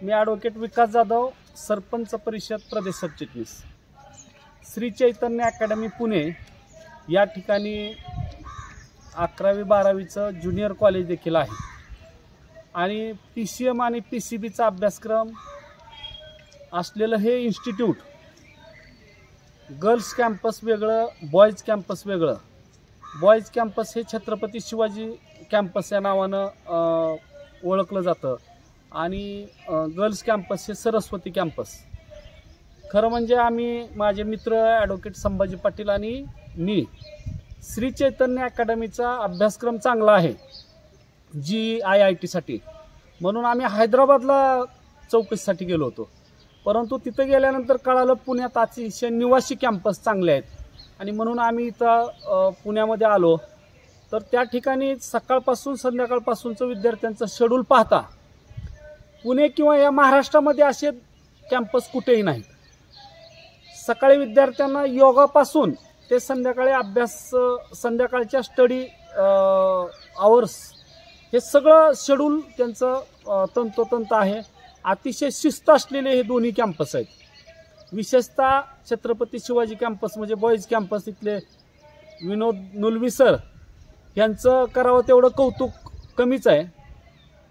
मी advocate विकास जाधव, सरपंच परिषद प्रदेश सरचिटणीस, Shri Chaitanya academy Pune या ठिकाणी 11वी-12वीचं ज्युनियर कॉलेज देखील आहे आणि PCM आणि PCBचा अभ्यासक्रम असलेलं हे इन्स्टिट्यूट गर्ल्स कॅम्पस वेगळं, बॉयज कॅम्पस वेगळं. बॉयज कॅम्पस हे छत्रपती शिवाजी कॅम्पस या नावानं ओळखलं जातं आणि गर्ल्स कॅम्पस हे सरस्वती कॅम्पस. खरं म्हणजे आम्ही, माझे मित्र ॲडव्होकेट संभाजी पाटील आणि मी, श्री चैतन्य अकॅडमीचा अभ्यासक्रम चांगला आहे GIIT म्हणून आम्ही हैदराबादला चौकशीसाठी गेलो होतो. परंतु तिथं गेल्यानंतर कळालं पुण्यात अतिशय निवासी कॅम्पस चांगले आहेत आणि म्हणून आम्ही इथं पुण्यामध्ये आलो. तर त्या ठिकाणी सकाळपासून संध्याकाळपासूनचं विद्यार्थ्यांचं शेड्यूल पाहता पुणे किंवा या महाराष्ट्रामध्ये असे कॅम्पस कुठेही नाहीत. सकाळी विद्यार्थ्यांना योगापासून ते संध्याकाळी अभ्यास, संध्याकाळच्या स्टडी आवर्स, हे सगळं शेड्यूल त्यांचं तंतोतंत आहे. अतिशय शिस्त असलेले हे दोन्ही कॅम्पस आहेत. विशेषतः छत्रपती शिवाजी कॅम्पस म्हणजे बॉईज कॅम्पस, इथले विनोद नुलवी सर यांचं करावं तेवढं कौतुक कमीच आहे.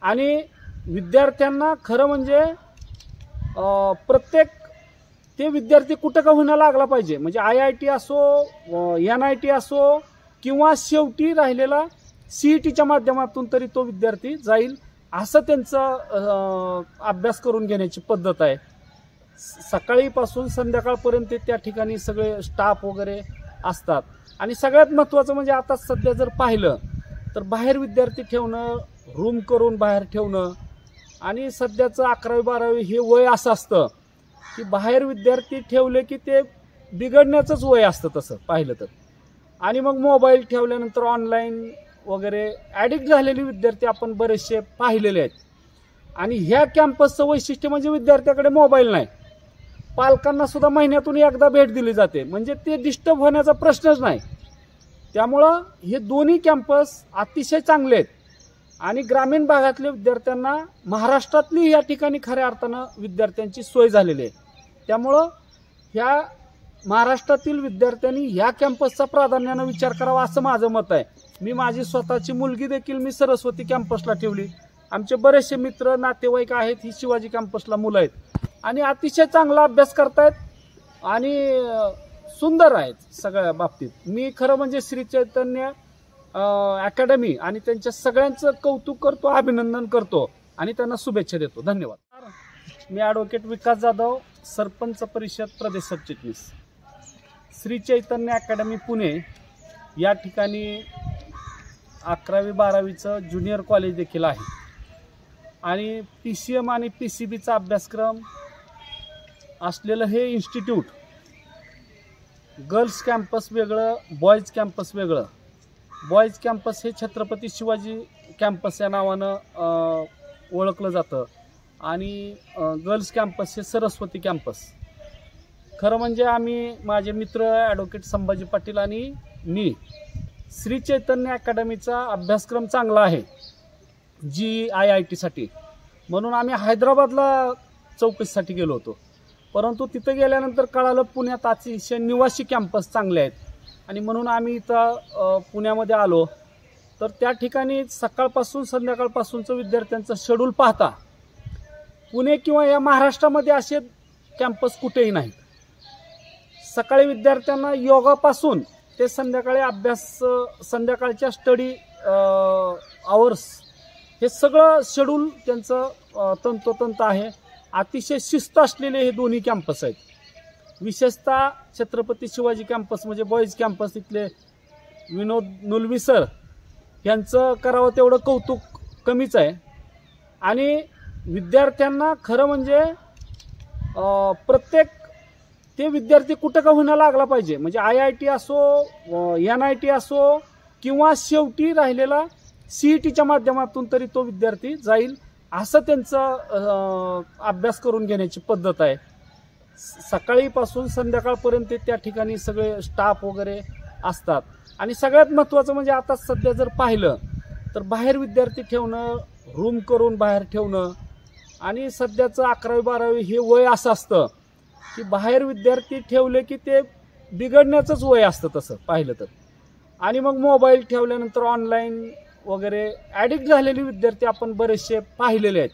आणि विद्यार्थ्यांना खरं म्हणजे प्रत्येक ते विद्यार्थी कुठं का होईना लागला पाहिजे, म्हणजे IIT असो, NIT असो किंवा शेवटी राहिलेला CETच्या माध्यमातून तरी तो विद्यार्थी जाईल, असं त्यांचं अभ्यास करून घेण्याची पद्धत आहे. सकाळीपासून संध्याकाळपर्यंत त्या ठिकाणी सगळे स्टाफ वगैरे असतात. आणि सगळ्यात महत्त्वाचं म्हणजे आता सध्या जर पाहिलं तर बाहेर विद्यार्थी ठेवणं, रूम करून बाहेर ठेवणं, आणि सध्याचं 11वी-12वी हे वय असं असतं की बाहेर विद्यार्थी ठेवले की ते बिघडण्याचंच वय असतं तसं पाहिलं तर. आणि मग मोबाईल ठेवल्यानंतर ऑनलाईन वगैरे ॲडिक्ट झालेले विद्यार्थी आपण बरेचसे पाहिलेले आहेत. आणि ह्या कॅम्पसचं वैशिष्ट्य म्हणजे विद्यार्थ्याकडे मोबाईल नाही, पालकांना सुद्धा महिन्यातून एकदा भेट दिली जाते, म्हणजे ते डिस्टर्ब होण्याचा प्रश्नच नाही. त्यामुळं हे दोन्ही कॅम्पस अतिशय चांगले आहेत आणि ग्रामीण भागातल्या विद्यार्थ्यांना महाराष्ट्रातली या ठिकाणी खऱ्या अर्थानं विद्यार्थ्यांची सोय झालेली आहे. त्यामुळं ह्या महाराष्ट्रातील विद्यार्थ्यांनी ह्या कॅम्पसचा प्राधान्यानं विचार करावा असं माझं मत आहे. मी माझी स्वतःची मुलगी देखील मी सरस्वती कॅम्पसला ठेवली. आमचे बरेचसे मित्र नातेवाईक आहेत, ही शिवाजी कॅम्पसला मुलं आहेत आणि अतिशय चांगला अभ्यास करतायत आणि सुंदर आहेत सगळ्या बाबतीत. मी खरं म्हणजे श्री चैतन्य अकॅडमी आणि त्यांच्या सगळ्यांचं कौतुक करतो, अभिनंदन करतो आणि त्यांना शुभेच्छा देतो. धन्यवाद. मी ॲडव्होकेट विकास जाधव, सरपंच परिषद प्रदेश सरचिटणीस, श्री चैतन्य अकॅडमी पुणे या ठिकाणी 11वी-12वीचं ज्युनियर कॉलेज देखील आहे आणि PCM आणि PCBचा अभ्यासक्रम असलेलं हे इन्स्टिट्यूट गर्ल्स कॅम्पस वेगळं, बॉयज कॅम्पस वेगळं. बॉयज कॅम्पस हे छत्रपती शिवाजी कॅम्पस या नावानं ओळखलं जातं आणि गर्ल्स कॅम्पस हे सरस्वती कॅम्पस. खरं म्हणजे आम्ही, माझे मित्र ॲडव्होकेट संभाजी पाटील आणि मी, श्री चैतन्य अकॅडमीचा अभ्यासक्रम चांगला आहे GIIT म्हणून आम्ही हैदराबादला चौकशीसाठी गेलो होतो. परंतु तिथं गेल्यानंतर कळालं पुण्यात अतिशय निवासी कॅम्पस चांगले आहेत आणि म्हणून आम्ही इथं पुण्यामध्ये आलो. तर त्या ठिकाणी सकाळपासून संध्याकाळपासूनचं विद्यार्थ्यांचं शेड्यूल पाहता पुणे किंवा या महाराष्ट्रामध्ये असे कॅम्पस कुठेही नाहीत. सकाळी विद्यार्थ्यांना योगापासून ते संध्याकाळी अभ्यास, संध्याकाळच्या स्टडी आवर्स, हे सगळं शेड्यूल त्यांचं तंतोतंत आहे. अतिशय शिस्त असलेले हे दोन्ही कॅम्पस आहेत. विशेषतः छत्रपती शिवाजी कॅम्पस म्हणजे बॉईज कॅम्पस, इथले विनोद नुलवी सर यांचं करावं तेवढं कौतुक कमीच आहे. आणि विद्यार्थ्यांना खरं म्हणजे प्रत्येक ते विद्यार्थी कुठं का होईना लागला पाहिजे, म्हणजे IIT असो, NIT असो किंवा शेवटी राहिलेला CETच्या माध्यमातून तरी तो विद्यार्थी जाईल, असं त्यांचं अभ्यास करून घेण्याची पद्धत आहे. सकाळीपासून संध्याकाळपर्यंत त्या ठिकाणी सगळे स्टाफ वगैरे असतात. आणि सगळ्यात महत्त्वाचं म्हणजे आता सध्या जर पाहिलं तर बाहेर विद्यार्थी ठेवणं, रूम करून बाहेर ठेवणं, आणि सध्याचं 11वी-12वी हे वय असं असतं की बाहेर विद्यार्थी ठेवले की ते बिघडण्याचंच वय असतं तसं पाहिलं तर. आणि मग मोबाईल ठेवल्यानंतर ऑनलाईन वगैरे ॲडिक्ट झालेले विद्यार्थी आपण बरेचसे पाहिलेले आहेत.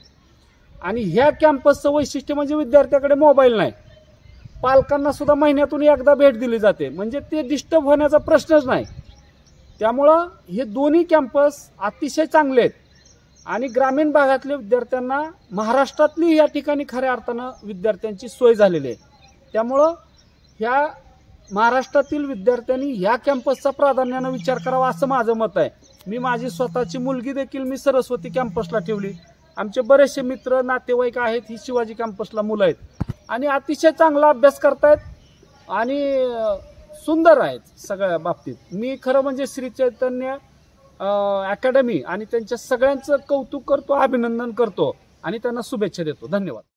आणि ह्या कॅम्पसचं वैशिष्ट्य म्हणजे विद्यार्थ्याकडे मोबाईल नाही, पालकांना सुद्धा महिन्यातून एकदा भेट दिली जाते, म्हणजे ते डिस्टर्ब होण्याचा प्रश्नच नाही. त्यामुळं हे दोन्ही कॅम्पस अतिशय चांगले आहेत आणि ग्रामीण भागातल्या विद्यार्थ्यांना महाराष्ट्रातली या ठिकाणी खऱ्या अर्थानं विद्यार्थ्यांची सोय झालेली आहे. त्यामुळं ह्या महाराष्ट्रातील विद्यार्थ्यांनी ह्या कॅम्पसचा प्राधान्यानं विचार करावा असं माझं मत आहे. मी माझी स्वतःची मुलगी देखील मी सरस्वती कॅम्पसला ठेवली. आमचे बरेचसे मित्र नातेवाईक आहेत ही शिवाजी कॅम्पसला मुलं आहेत आणि अतिशय चांगला अभ्यास करतायत आणि सुंदर आहेत सगळ्या बाबतीत. मी खरं म्हणजे श्री चैतन्य अकॅडमी आणि त्यांच्या सगळ्यांचं कौतुक करतो, अभिनंदन करतो आणि त्यांना शुभेच्छा देतो. धन्यवाद.